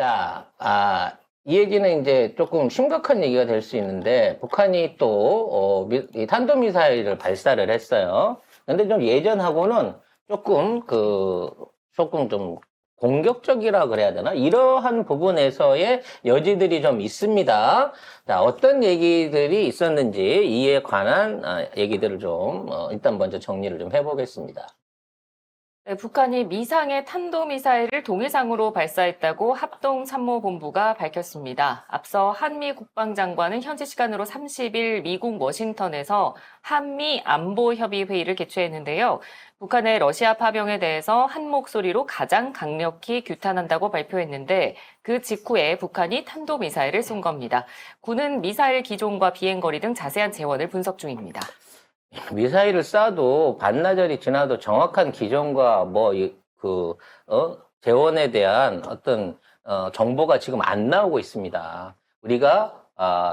자, 이 얘기는 이제 조금 심각한 얘기가 될 수 있는데, 북한이 또, 이 탄도미사일을 발사를 했어요. 근데 좀 예전하고는 조금 좀 공격적이라 그래야 되나? 이러한 부분에서의 여지들이 좀 있습니다. 자, 어떤 얘기들이 있었는지 이에 관한 얘기들을 좀, 일단 먼저 정리를 좀 해보겠습니다. 네, 북한이 미상의 탄도미사일을 동해상으로 발사했다고 합동参謀본부가 밝혔습니다. 앞서 한미 국방장관은 현지 시간으로 30일 미국 워싱턴에서 한미 안보협의 회의를 개최했는데요. 북한의 러시아 파병에 대해서 한 목소리로 가장 강력히 규탄한다고 발표했는데 그 직후에 북한이 탄도미사일을 쏜 겁니다. 군은 미사일 기종과 비행거리 등 자세한 재원을 분석 중입니다. 미사일을 쏴도 반나절이 지나도 정확한 기종과 재원에 대한 어떤, 정보가 지금 안 나오고 있습니다. 우리가,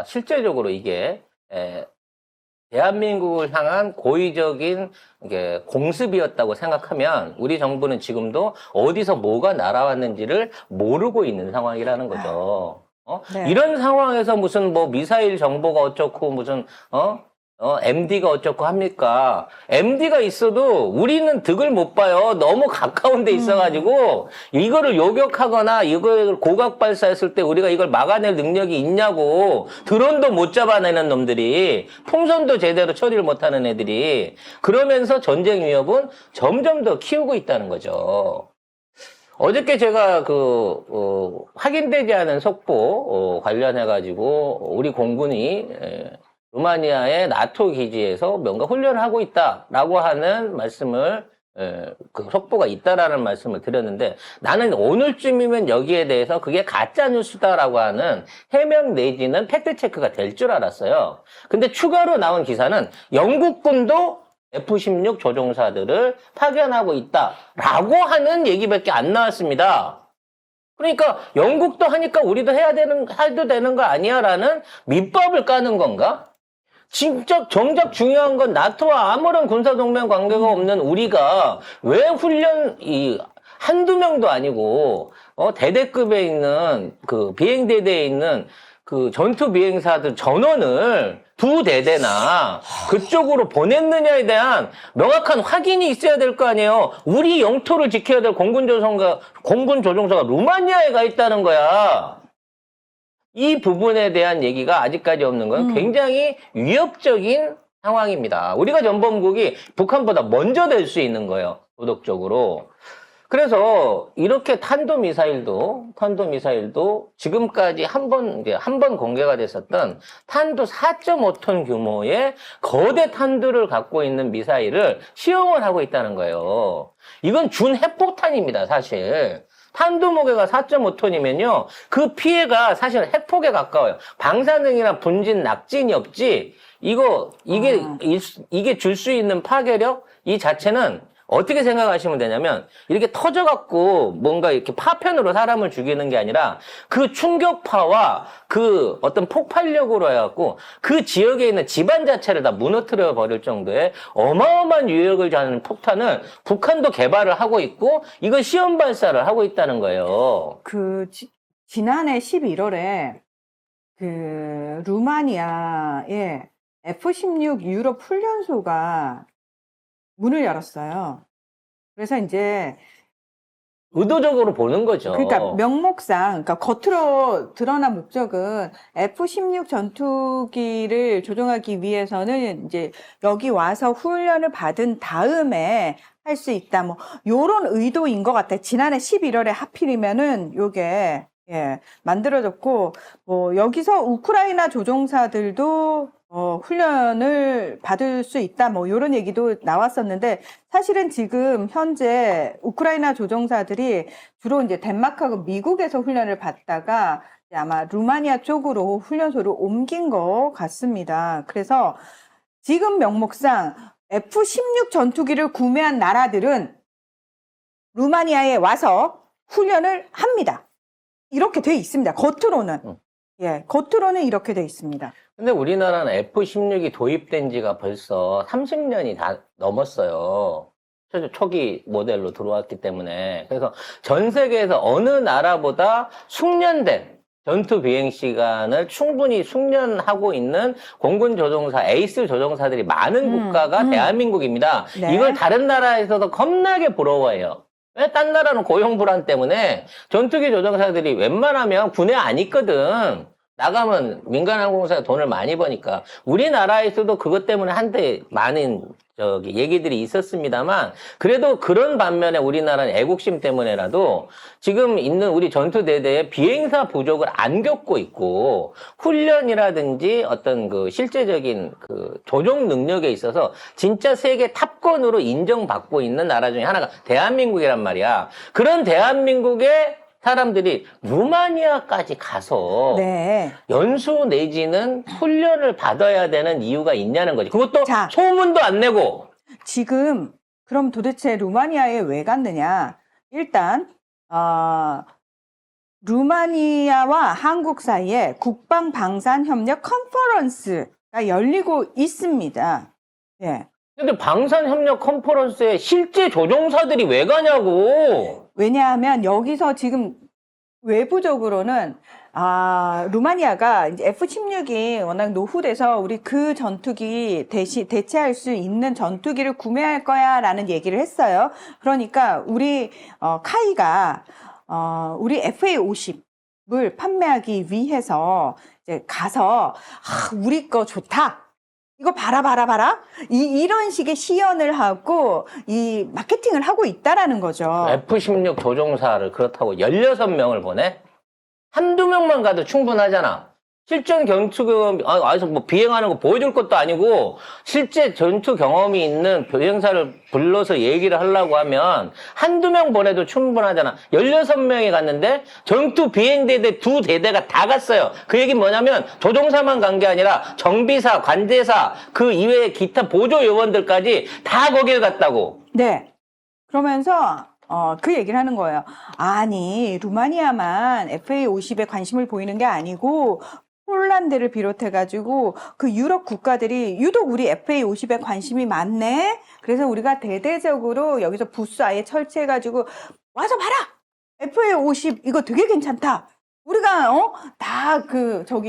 실제적으로 이게, 대한민국을 향한 고의적인 공습이었다고 생각하면 우리 정부는 지금도 어디서 뭐가 날아왔는지를 모르고 있는 상황이라는 거죠. 네. 이런 상황에서 무슨 미사일 정보가 어쩌고 MD가 어쩌고 합니까? MD가 있어도 우리는 득을 못 봐요. 너무 가까운 데 있어가지고, 이거를 요격하거나, 이걸 고각 발사했을 때 우리가 이걸 막아낼 능력이 있냐고, 드론도 못 잡아내는 놈들이, 풍선도 제대로 처리를 못하는 애들이, 그러면서 전쟁 위협은 점점 더 키우고 있다는 거죠. 어저께 제가 확인되지 않은 속보, 관련해가지고, 우리 공군이, 루마니아의 나토 기지에서 뭔가 훈련을 하고 있다라고 하는 말씀을 그 속보가 있다라는 말씀을 드렸는데 나는 오늘쯤이면 여기에 대해서 그게 가짜 뉴스다라고 하는 해명 내지는 팩트 체크가 될 줄 알았어요. 근데 추가로 나온 기사는 영국군도 F-16 조종사들을 파견하고 있다라고 하는 얘기밖에 안 나왔습니다. 그러니까 영국도 하니까 우리도 해도 되는 거 아니야라는 밑밥을 까는 건가? 진짜 정작 중요한 건 나토와 아무런 군사동맹 관계가 없는 우리가 왜 한두 명도 아니고, 대대급에 있는, 비행대대에 있는 전투 비행사들 전원을 두 대대나 그쪽으로 보냈느냐에 대한 명확한 확인이 있어야 될 거 아니에요. 우리 영토를 지켜야 될 공군 조종사가 루마니아에 가 있다는 거야. 이 부분에 대한 얘기가 아직까지 없는 건 굉장히 위협적인 상황입니다. 우리가 전범국이 북한보다 먼저 될 수 있는 거예요. 도덕적으로. 그래서 이렇게 탄도미사일도 지금까지 한 번 공개가 됐었던 탄도 4.5톤 규모의 거대 탄두를 갖고 있는 미사일을 시험을 하고 있다는 거예요. 이건 준핵폭탄입니다, 사실. 탄두 무게가 4.5톤이면요. 그 피해가 사실 핵폭에 가까워요. 방사능이나 분진, 낙진이 없지. 이게 줄 수 있는 파괴력 이 자체는 어떻게 생각하시면 되냐면 이렇게 터져갖고 뭔가 이렇게 파편으로 사람을 죽이는 게 아니라 그 충격파와 그 어떤 폭발력으로 해갖고 그 지역에 있는 집안 자체를 다 무너뜨려 버릴 정도의 어마어마한 유력을 자는 폭탄을 북한도 개발을 하고 있고 이거 시험 발사를 하고 있다는 거예요. 지난해 11월에 루마니아의 F-16 유럽 훈련소가 문을 열었어요. 그래서 이제 의도적으로 보는 거죠. 그러니까 명목상, 그러니까 겉으로 드러난 목적은 F-16 전투기를 조종하기 위해서는 이제 여기 와서 훈련을 받은 다음에 할 수 있다. 요런 의도인 것 같아요. 지난해 11월에 하필이면은 요게 만들어졌고, 여기서 우크라이나 조종사들도 훈련을 받을 수 있다, 요런 얘기도 나왔었는데, 사실은 지금 현재 우크라이나 조종사들이 주로 이제 덴마크하고 미국에서 훈련을 받다가 아마 루마니아 쪽으로 훈련소를 옮긴 것 같습니다. 그래서 지금 명목상 F-16 전투기를 구매한 나라들은 루마니아에 와서 훈련을 합니다. 이렇게 돼 있습니다. 겉으로는. 겉으로는 이렇게 돼 있습니다. 근데 우리나라는 F-16이 도입된 지가 벌써 30년이 다 넘었어요. 초기 모델로 들어왔기 때문에 그래서 전 세계에서 어느 나라보다 숙련된 전투 비행 시간을 충분히 숙련하고 있는 공군 조종사, 에이스 조종사들이 많은 국가가 대한민국입니다. 네. 이걸 다른 나라에서도 겁나게 부러워해요. 왜? 딴 나라는 고용 불안 때문에 전투기 조종사들이 웬만하면 군에 안 있거든. 나가면 민간항공사가 돈을 많이 버니까. 우리나라에서도 그것 때문에 한때 많은 얘기들이 있었습니다만, 그래도 그런 반면에 우리나라는 애국심 때문에라도 지금 있는 우리 전투대대의 비행사 부족을 안 겪고 있고, 훈련이라든지 어떤 그 실제적인 그 조종 능력에 있어서 진짜 세계 탑권으로 인정받고 있는 나라 중에 하나가 대한민국이란 말이야. 그런 대한민국의 사람들이 루마니아까지 가서 네. 연수 내지는 훈련을 받아야 되는 이유가 있냐는 거지. 그것도 자. 소문도 안 내고. 지금 그럼 도대체 루마니아에 왜 갔느냐? 일단 루마니아와 한국 사이에 국방방산협력 컨퍼런스가 열리고 있습니다. 예. 근데 방산협력 컨퍼런스에 실제 조종사들이 왜 가냐고. 왜냐하면 여기서 지금 외부적으로는 루마니아가 이제 F-16이 워낙 노후돼서 우리 그 전투기 대체할 수 있는 전투기를 구매할 거야라는 얘기를 했어요. 그러니까 우리 카이가 우리 FA-50을 판매하기 위해서 이제 가서 우리 거 좋다. 이거 봐라. 이런 식의 시연을 하고, 이 마케팅을 하고 있다라는 거죠. F-16 조종사를 그렇다고 16명을 보내? 한두 명만 가도 충분하잖아. 실전 전투 경험, 뭐 비행하는 거 보여줄 것도 아니고, 실제 전투 경험이 있는 비행사를 불러서 얘기를 하려고 하면, 한두 명 보내도 충분하잖아. 16명이 갔는데, 전투 비행대대 두 대대가 다 갔어요. 그 얘기는 뭐냐면, 조종사만 간 게 아니라, 정비사, 관제사, 그 이외의 기타 보조 요원들까지 다 거길 갔다고. 네. 그러면서, 그 얘기를 하는 거예요. 아니, 루마니아만 FA-50에 관심을 보이는 게 아니고, 폴란드를 비롯해가지고 그 유럽 국가들이 유독 우리 FA-50에 관심이 많네. 그래서 우리가 대대적으로 여기서 부스 아예 설치해가지고 와서 봐라. FA-50 이거 되게 괜찮다. 우리가 다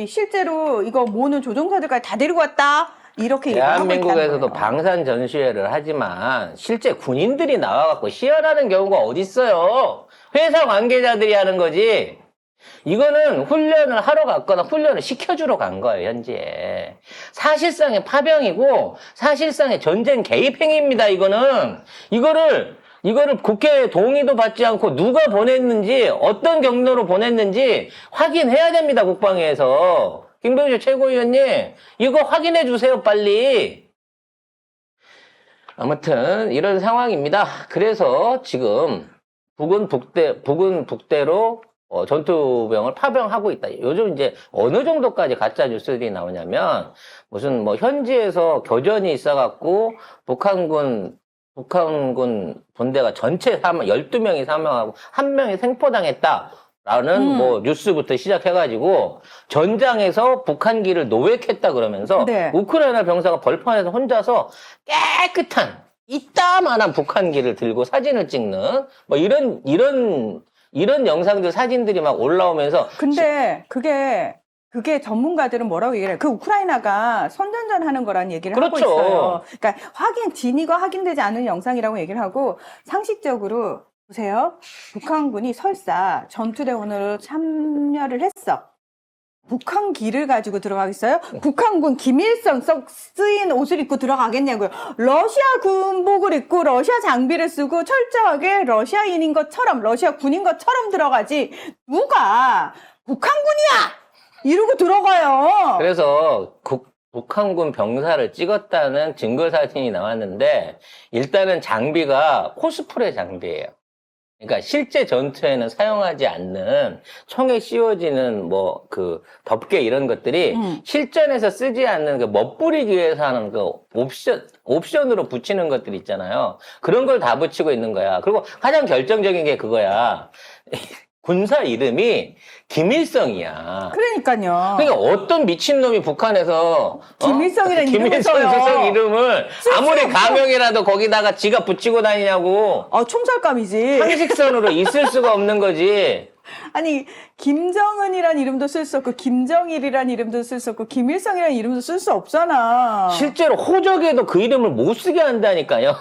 실제로 이거 모으는 조종사들까지 다 데리고 왔다. 이렇게 얘기하고 있다는 대한민국에서도 거예요. 방산 전시회를 하지만 실제 군인들이 나와갖고 시연하는 경우가 어딨어요. 회사 관계자들이 하는 거지. 이거는 훈련을 하러 갔거나 훈련을 시켜주러 간 거예요, 현지에. 사실상의 파병이고, 사실상의 전쟁 개입 행위입니다, 이거는. 이거를 국회 동의도 받지 않고 누가 보냈는지, 어떤 경로로 보냈는지 확인해야 됩니다, 국방위에서. 김병주 최고위원님, 이거 확인해 주세요, 빨리. 아무튼, 이런 상황입니다. 그래서 지금, 북은 북대로 전투병을 파병하고 있다. 요즘 이제 어느 정도까지 가짜 뉴스들이 나오냐면 무슨 뭐 현지에서 교전이 있어갖고 북한군 본대가 전체 12명이 사망하고 1명이 생포당했다라는 뭐 뉴스부터 시작해가지고 전장에서 북한기를 노획했다 그러면서 네. 우크라이나 병사가 벌판에서 혼자서 깨끗한 이따만한 북한기를 들고 사진을 찍는 뭐 이런 영상들, 사진들이 막 올라오면서. 근데 그게 전문가들은 뭐라고 얘기를 해요? 그 우크라이나가 선전전 하는 거라는 얘기를 하고 그렇죠. 있어요. 그러니까 진위가 확인되지 않은 영상이라고 얘기를 하고 상식적으로 보세요. 북한군이 설사 전투대원으로 참여를 했어. 북한기를 가지고 들어가겠어요? 북한군 김일성 쓰인 옷을 입고 들어가겠냐고요. 러시아 군복을 입고 러시아 장비를 쓰고 철저하게 러시아인인 것처럼 러시아 군인 것처럼 들어가지 누가 북한군이야! 이러고 들어가요. 그래서 북한군 병사를 찍었다는 증거사진이 나왔는데 일단은 장비가 코스프레 장비예요. 그러니까 실제 전투에는 사용하지 않는 총에 씌워지는 뭐 그 덮개 이런 것들이 실전에서 쓰지 않는 그 멋부리기 위해서 하는 그 옵션으로 붙이는 것들 있잖아요. 그런 걸 다 붙이고 있는 거야. 그리고 가장 결정적인 게 그거야. 군사 이름이 김일성이야. 그러니까요. 그러니까 어떤 미친놈이 북한에서 김일성이라는 이름을 김일성 써요. 수석 이름을 쓸 아무리 수가 없어. 가명이라도 거기다가 지가 붙이고 다니냐고. 총살감이지. 상식선으로 있을 수가 없는 거지. 아니, 김정은이란 이름도 쓸 수 없고, 김정일이란 이름도 쓸 수 없고, 김일성이란 이름도 쓸 수 없잖아. 실제로 호적에도 그 이름을 못 쓰게 한다니까요.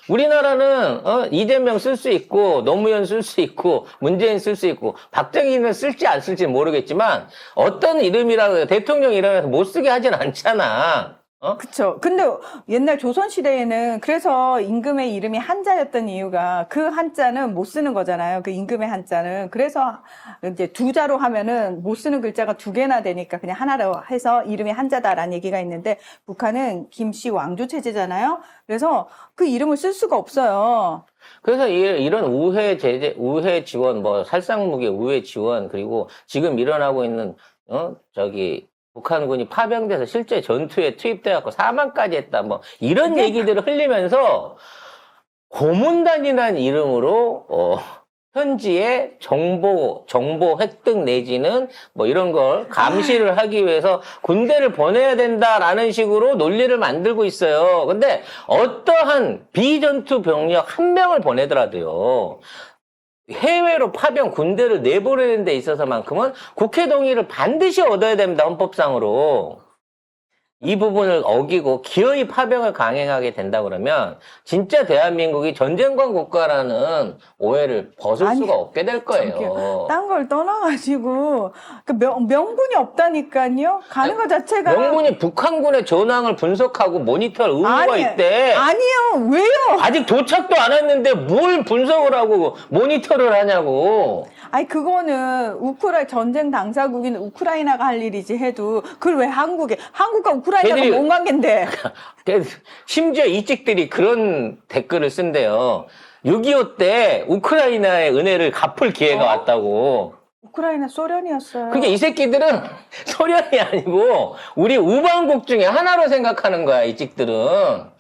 우리나라는 이재명 쓸 수 있고 노무현 쓸 수 있고 문재인 쓸 수 있고 박정희는 쓸지 안 쓸지 모르겠지만 어떤 이름이라도 대통령 이름에서 못 쓰게 하진 않잖아. 그쵸. 근데 옛날 조선시대에는 그래서 임금의 이름이 한자였던 이유가 그 한자는 못 쓰는 거잖아요. 그 임금의 한자는. 그래서 이제 두 자로 하면은 못 쓰는 글자가 두 개나 되니까 그냥 하나로 해서 이름이 한자다라는 얘기가 있는데 북한은 김씨 왕조 체제잖아요. 그래서 그 이름을 쓸 수가 없어요. 그래서 이런 우회 제재, 우회 지원, 뭐 살상무기 우회 지원 그리고 지금 일어나고 있는 북한군이 파병돼서 실제 전투에 투입돼갖고 사망까지 했다. 뭐 이런 얘기들을 흘리면서 고문단이라는 이름으로 현지의 정보 획득 내지는 뭐 이런 걸 감시를 하기 위해서 군대를 보내야 된다라는 식으로 논리를 만들고 있어요. 근데 어떠한 비전투 병력 한 명을 보내더라도요. 해외로 파병 군대를 내보내는 데 있어서만큼은 국회 동의를 반드시 얻어야 됩니다. 헌법상으로. 이 부분을 어기고 기어이 파병을 강행하게 된다 그러면 진짜 대한민국이 전쟁권 국가라는 오해를 벗을 수가 없게 될 거예요. 딴 걸 떠나가지고 그 명분이 없다니까요. 가는 것 자체가 명분이 북한군의 전황을 분석하고 모니터할 의무가 있대. 아니요. 왜요? 아직 도착도 안 했는데 뭘 분석을 하고 모니터를 하냐고. 아니 그거는 전쟁 당사국인 우크라이나가 할 일이지 해도 그걸 왜 한국과 우크라이나가 걔들이- 뭔 관계인데? 심지어 이찍들이 그런 댓글을 쓴대요. 6.25 때 우크라이나의 은혜를 갚을 기회가 왔다고. 우크라이나 소련이었어요. 그러니까 이 새끼들은 소련이 아니고 우리 우방국 중에 하나로 생각하는 거야, 이찍들은.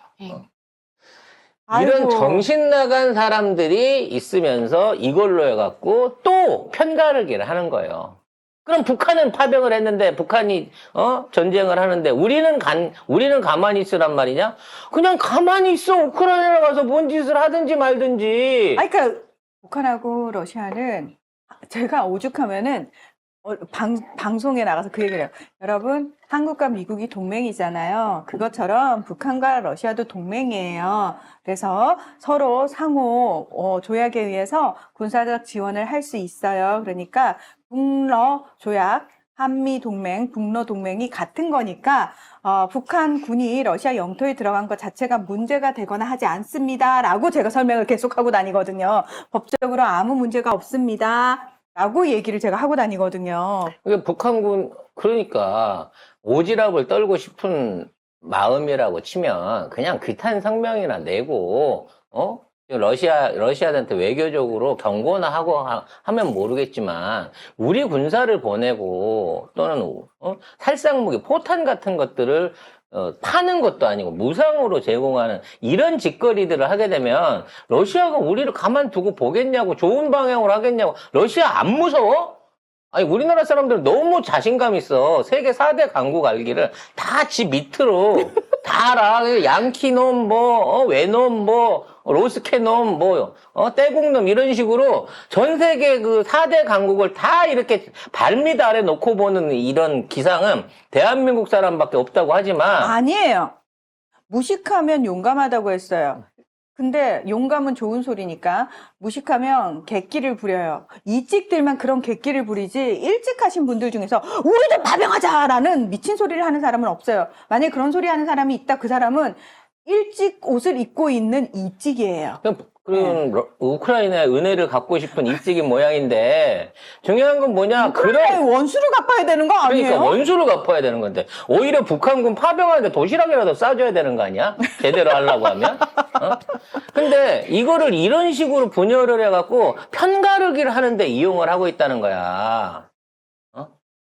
이런 아이고. 정신 나간 사람들이 있으면서 이걸로 해갖고 또 편가르기를 하는 거예요. 그럼 북한은 파병을 했는데 북한이 전쟁을 하는데 우리는 가만히 있으란 말이냐? 그냥 가만히 있어. 우크라이나 가서 뭔 짓을 하든지 말든지. 아니 그러니까 북한하고 러시아는 제가 오죽하면은 방송에 나가서 그 얘기를 해요. 여러분, 한국과 미국이 동맹이잖아요. 그것처럼 북한과 러시아도 동맹이에요. 그래서 서로 상호 조약에 의해서 군사적 지원을 할 수 있어요. 그러니까 북러 조약, 한미 동맹, 북러 동맹이 같은 거니까 북한 군이 러시아 영토에 들어간 것 자체가 문제가 되거나 하지 않습니다라고 제가 설명을 계속하고 다니거든요. 법적으로 아무 문제가 없습니다. 라고 얘기를 제가 하고 다니거든요. 북한군 그러니까 오지랖을 떨고 싶은 마음이라고 치면 그냥 규탄 성명이나 내고 러시아한테 외교적으로 경고나 하고 하면 모르겠지만 우리 군사를 보내고 또는 살상무기 포탄 같은 것들을 파는 것도 아니고 무상으로 제공하는 이런 짓거리들을 하게 되면 러시아가 우리를 가만두고 보겠냐고, 좋은 방향으로 하겠냐고. 러시아 안 무서워? 아니 우리나라 사람들 너무 자신감 있어. 세계 4대 강국 알기를 다 지 밑으로 다 알아. 양키놈 외놈 로스케놈 떼국놈 이런 식으로 전 세계 그 4대 강국을 다 이렇게 발밑 아래 놓고 보는 이런 기상은 대한민국 사람밖에 없다고 하지만 아니에요. 무식하면 용감하다고 했어요. 근데 용감은 좋은 소리니까 무식하면 객기를 부려요. 이찍들만 그런 객기를 부리지 일찍 하신 분들 중에서 우리도 파병하자라는 미친 소리를 하는 사람은 없어요. 만약에 그런 소리 하는 사람이 있다, 그 사람은 일찍 옷을 입고 있는 이찍이에요. 그럼 우크라이나의 은혜를 갚고 싶은 이찍인 모양인데 중요한 건 뭐냐? 우크라이나의 원수를 갚아야 되는 거 아니에요? 그러니까 원수를 갚아야 되는 건데 오히려 북한군 파병하는데 도시락이라도 싸줘야 되는 거 아니야? 제대로 하려고 하면? 근데 이거를 이런 식으로 분열을 해갖고 편가르기를 하는데 이용을 하고 있다는 거야.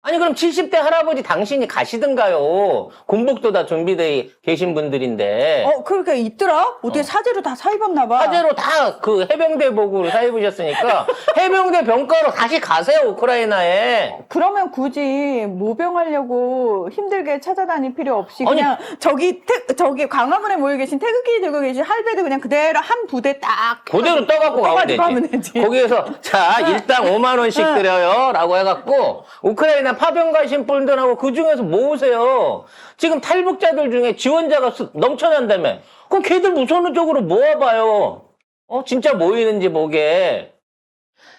아니 그럼 70대 할아버지 당신이 가시든가요. 군복도 다 준비돼 계신 분들인데 그러니까 있더라? 어떻게 사제로 다 사입었나 봐. 화재로 다 그 해병대복으로 사입으셨으니까 해병대 병가로 다시 가세요 우크라이나에. 그러면 굳이 모병하려고 힘들게 찾아다닐 필요 없이 아니, 그냥 저기 광화문에 모여 계신 태극기 들고 계신 할배들 그냥 그대로 한 부대 딱 그대로 떠갖고 가면 되지. 거기에서 자 일당 5만 원씩 드려요 라고 해갖고 우크라이나 파병 가신 분들하고 그 중에서 모으세요. 지금 탈북자들 중에 지원자가 넘쳐난다며. 그럼 걔들 우선적으로 모아봐요. 진짜 모이는지 보게.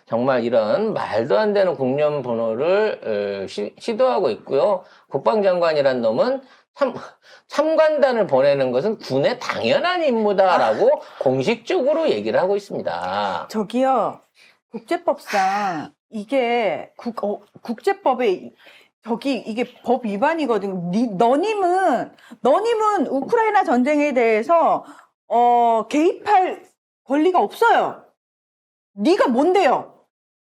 정말 이런 말도 안 되는 국련 분호를 시도하고 있고요. 국방장관이란 놈은 참관단을 보내는 것은 군의 당연한 임무다라고 공식적으로 얘기를 하고 있습니다. 저기요 국제법상 이게 국제법에 이게 법 위반이거든요. 너님은 우크라이나 전쟁에 대해서 개입할 권리가 없어요. 네가 뭔데요?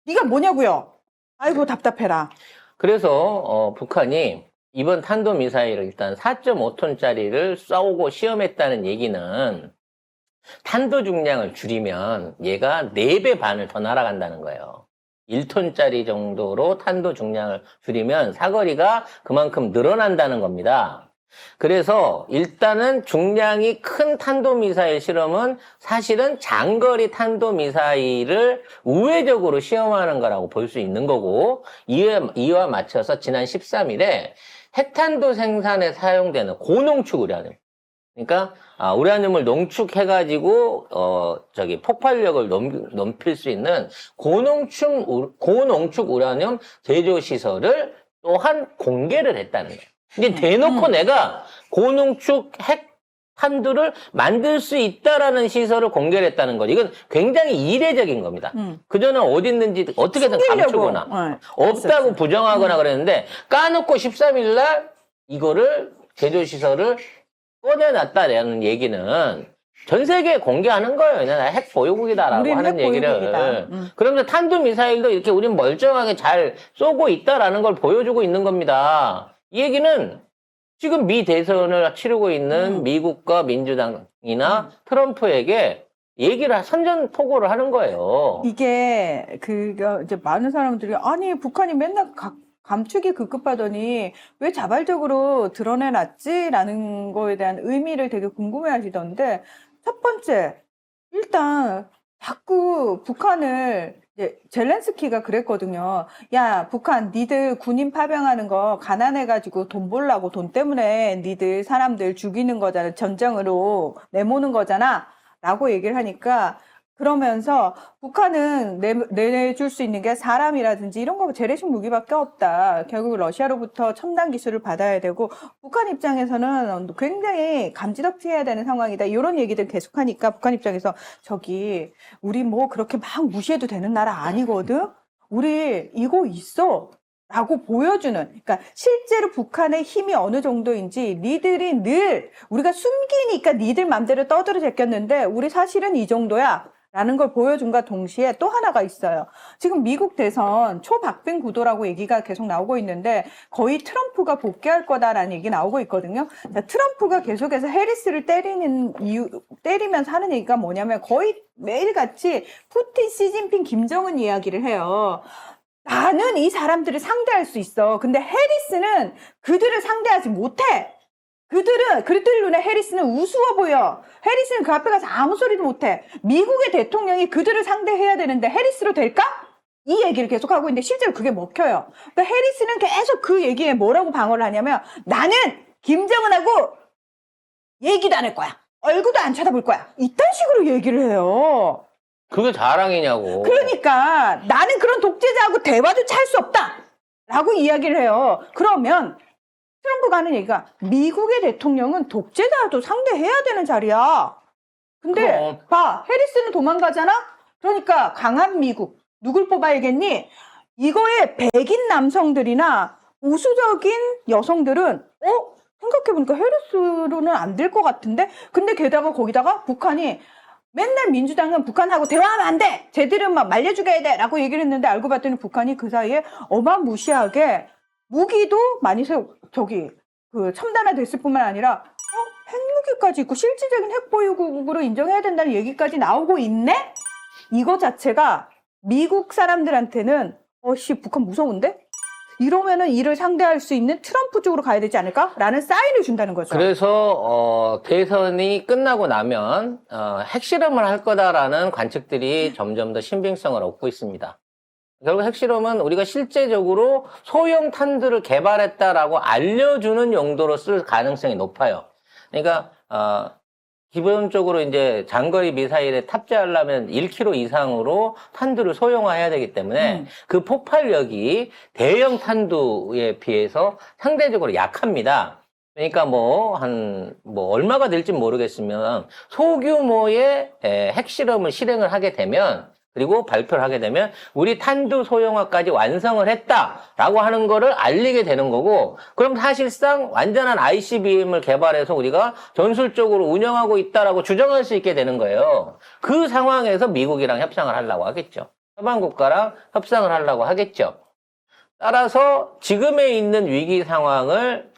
네가 뭐냐고요? 아이고 답답해라. 그래서 북한이 이번 탄도미사일을 일단 4.5톤짜리를 쏘고 시험했다는 얘기는 탄도 중량을 줄이면 얘가 4배 반을 더 날아간다는 거예요. 1톤짜리 정도로 탄도 중량을 줄이면 사거리가 그만큼 늘어난다는 겁니다. 그래서 일단은 중량이 큰 탄도미사일 실험은 사실은 장거리 탄도미사일을 우회적으로 시험하는 거라고 볼 수 있는 거고, 이와 맞춰서 지난 13일에 핵탄도 생산에 사용되는 고농축 우라늄, 그러니까 우라늄을 농축해가지고 폭발력을 높일 수 있는 고농축 우라늄 제조 시설을 또한 공개를 했다는 거예요. 이게 대놓고 내가 고농축 핵탄두를 만들 수 있다라는 시설을 공개를 했다는 거죠. 이건 굉장히 이례적인 겁니다. 그전에 어디 있는지 어떻게든 감추거나 없다고 부정하거나 그랬는데 까놓고 13일 날 이거를 제조 시설을 꺼내놨다라는 얘기는 전 세계에 공개하는 거예요. 그냥 핵 보유국이다라고 하는 얘기를. 그러면서 탄도미사일도 이렇게 우린 멀쩡하게 잘 쏘고 있다라는 걸 보여주고 있는 겁니다. 이 얘기는 지금 미 대선을 치르고 있는 미국과 민주당이나 트럼프에게 얘기를 선전포고를 하는 거예요. 이게 이제 많은 사람들이 아니 북한이 맨날 감추기 급급하더니 왜 자발적으로 드러내놨지라는 거에 대한 의미를 되게 궁금해하시던데, 첫 번째 일단 자꾸 북한을 젤렌스키가 그랬거든요. 야, 북한 니들 군인 파병하는 거 가난해가지고 돈 벌라고, 돈 때문에 니들 사람들 죽이는 거잖아, 전쟁으로 내모는 거잖아 라고 얘기를 하니까, 그러면서 북한은 내줄 수 있는 게 사람이라든지 이런 거 재래식 무기밖에 없다. 결국 러시아로부터 첨단 기술을 받아야 되고 북한 입장에서는 굉장히 감지덕지해야 되는 상황이다. 이런 얘기들 계속하니까 북한 입장에서 저기 우리 뭐 그렇게 막 무시해도 되는 나라 아니거든. 우리 이거 있어. 라고 보여주는, 그러니까 실제로 북한의 힘이 어느 정도인지 니들이 늘 우리가 숨기니까 니들 맘대로 떠들어 제꼈는데 우리 사실은 이 정도야 라는 걸 보여준과 동시에 또 하나가 있어요. 지금 미국 대선 초박빙 구도라고 얘기가 계속 나오고 있는데 거의 트럼프가 복귀할 거다라는 얘기 나오고 있거든요. 자, 트럼프가 계속해서 해리스를 때리면서 하는 얘기가 뭐냐면 거의 매일같이 푸틴, 시진핑, 김정은 이야기를 해요. 나는 이 사람들을 상대할 수 있어. 근데 해리스는 그들을 상대하지 못해. 그들 눈에 해리스는 우스워 보여. 해리스는 그 앞에 가서 아무 소리도 못해. 미국의 대통령이 그들을 상대해야 되는데 해리스로 될까? 이 얘기를 계속 하고 있는데 실제로 그게 먹혀요. 그러니까 해리스는 계속 그 얘기에 뭐라고 방어를 하냐면 나는 김정은하고 얘기도 안 할 거야. 얼굴도 안 쳐다볼 거야. 이딴 식으로 얘기를 해요. 그게 자랑이냐고. 그러니까 나는 그런 독재자하고 대화도 할 수 없다 라고 이야기를 해요. 그러면 트럼프가 하는 얘기가 미국의 대통령은 독재자도 상대해야 되는 자리야. 근데 봐, 해리스는 도망가잖아. 그러니까 강한 미국 누굴 뽑아야겠니? 이거에 백인 남성들이나 보수적인 여성들은 생각해보니까 해리스로는 안 될 것 같은데. 근데 게다가 거기다가 북한이 맨날 민주당은 북한하고 대화하면 안 돼! 쟤들은 막 말려 죽여야 돼! 라고 얘기를 했는데 알고 봤더니 북한이 그 사이에 어마무시하게 무기도 많이 첨단화됐을 뿐만 아니라 핵무기까지 있고 실질적인 핵보유국으로 인정해야 된다는 얘기까지 나오고 있네? 이거 자체가 미국 사람들한테는 북한 무서운데? 이러면은 이를 상대할 수 있는 트럼프 쪽으로 가야 되지 않을까? 라는 사인을 준다는 거죠. 그래서 대선이 끝나고 나면 핵실험을 할 거다라는 관측들이 점점 더 신빙성을 얻고 있습니다. 결국 핵실험은 우리가 실제적으로 소형 탄두를 개발했다라고 알려주는 용도로 쓸 가능성이 높아요. 그러니까 기본적으로 이제 장거리 미사일에 탑재하려면 1km 이상으로 탄두를 소형화해야 되기 때문에 그 폭발력이 대형 탄두에 비해서 상대적으로 약합니다. 그러니까 얼마가 될지 모르겠으면 소규모의 핵실험을 실행을 하게 되면 그리고 발표를 하게 되면 우리 탄두 소형화까지 완성을 했다라고 하는 거를 알리게 되는 거고, 그럼 사실상 완전한 ICBM을 개발해서 우리가 전술적으로 운영하고 있다라고 주장할 수 있게 되는 거예요. 그 상황에서 미국이랑 협상을 하려고 하겠죠. 서방 국가랑 협상을 하려고 하겠죠. 따라서 지금에 있는 위기 상황을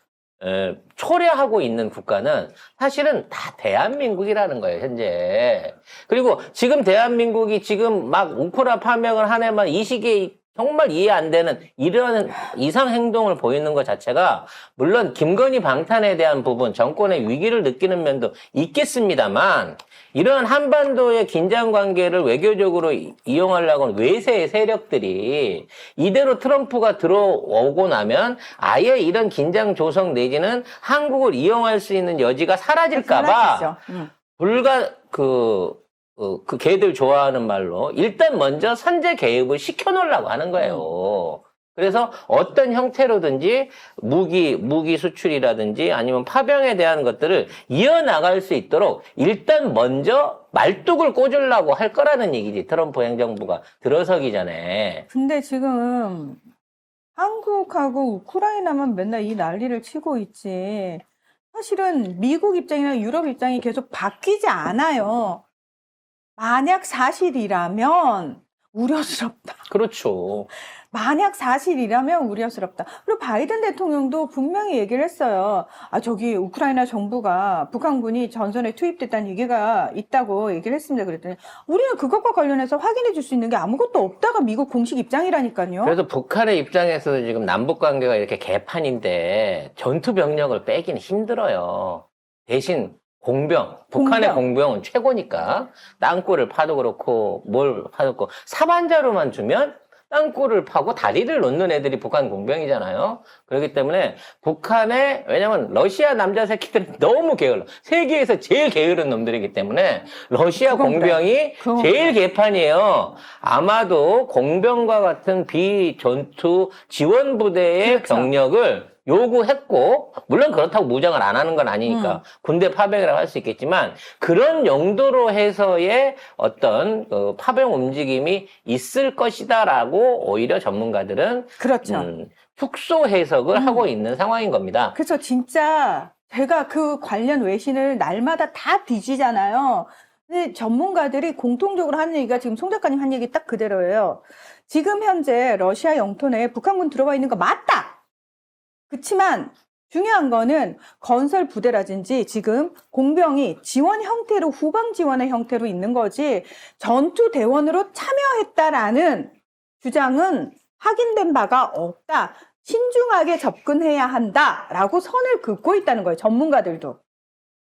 초래하고 있는 국가는 사실은 다 대한민국이라는 거예요, 현재. 그리고 지금 대한민국이 지금 막 우크라 파병을 한 해만 이 시기에 정말 이해 안 되는 이런 이상 행동을 보이는 것 자체가 물론 김건희 방탄에 대한 부분, 정권의 위기를 느끼는 면도 있겠습니다만 이런 한반도의 긴장 관계를 외교적으로 이용하려고 하는 외세의 세력들이 이대로 트럼프가 들어오고 나면 아예 이런 긴장 조성 내지는 한국을 이용할 수 있는 여지가 사라질까봐 걔들 좋아하는 말로 일단 먼저 선제 개입을 시켜놓으려고 하는 거예요. 그래서 어떤 형태로든지 무기 수출이라든지 아니면 파병에 대한 것들을 이어나갈 수 있도록 일단 먼저 말뚝을 꽂으려고 할 거라는 얘기지. 트럼프 행정부가 들어서기 전에. 근데 지금 한국하고 우크라이나만 맨날 이 난리를 치고 있지. 사실은 미국 입장이나 유럽 입장이 계속 바뀌지 않아요. 만약 사실이라면 우려스럽다. 그렇죠. 만약 사실이라면 우려스럽다. 그리고 바이든 대통령도 분명히 얘기를 했어요. 저기 우크라이나 정부가 북한군이 전선에 투입됐다는 얘기가 있다고 얘기를 했습니다. 그랬더니 우리는 그것과 관련해서 확인해 줄 수 있는 게 아무것도 없다가 미국 공식 입장이라니까요. 그래서 북한의 입장에서도 지금 남북 관계가 이렇게 개판인데 전투 병력을 빼기는 힘들어요. 대신 북한의 공병은 최고니까 땅굴을 파도 그렇고 뭘 파도 그렇고 사반자루만 주면 땅굴을 파고 다리를 놓는 애들이 북한 공병이잖아요. 그렇기 때문에 왜냐면 러시아 남자 새끼들은 너무 게을러. 세계에서 제일 게으른 놈들이기 때문에 러시아 공병이 제일 개판이에요. 아마도 공병과 같은 비전투 지원 부대의 병력을 요구했고, 물론 그렇다고 무장을 안 하는 건 아니니까 군대 파병이라고 할 수 있겠지만 그런 용도로 해서의 어떤 파병 움직임이 있을 것이다라고 오히려 전문가들은 축소 해석을 하고 있는 상황인 겁니다. 그렇죠. 진짜 제가 그 관련 외신을 날마다 다 뒤지잖아요. 근데 전문가들이 공통적으로 하는 얘기가 지금 송 작가님 한 얘기 딱 그대로예요. 지금 현재 러시아 영토 내에 북한군 들어와 있는 거 맞다. 그렇지만 중요한 거는 건설 부대라든지 지금 공병이 지원 형태로 후방 지원의 형태로 있는 거지 전투 대원으로 참여했다라는 주장은 확인된 바가 없다. 신중하게 접근해야 한다라고 선을 긋고 있다는 거예요. 전문가들도.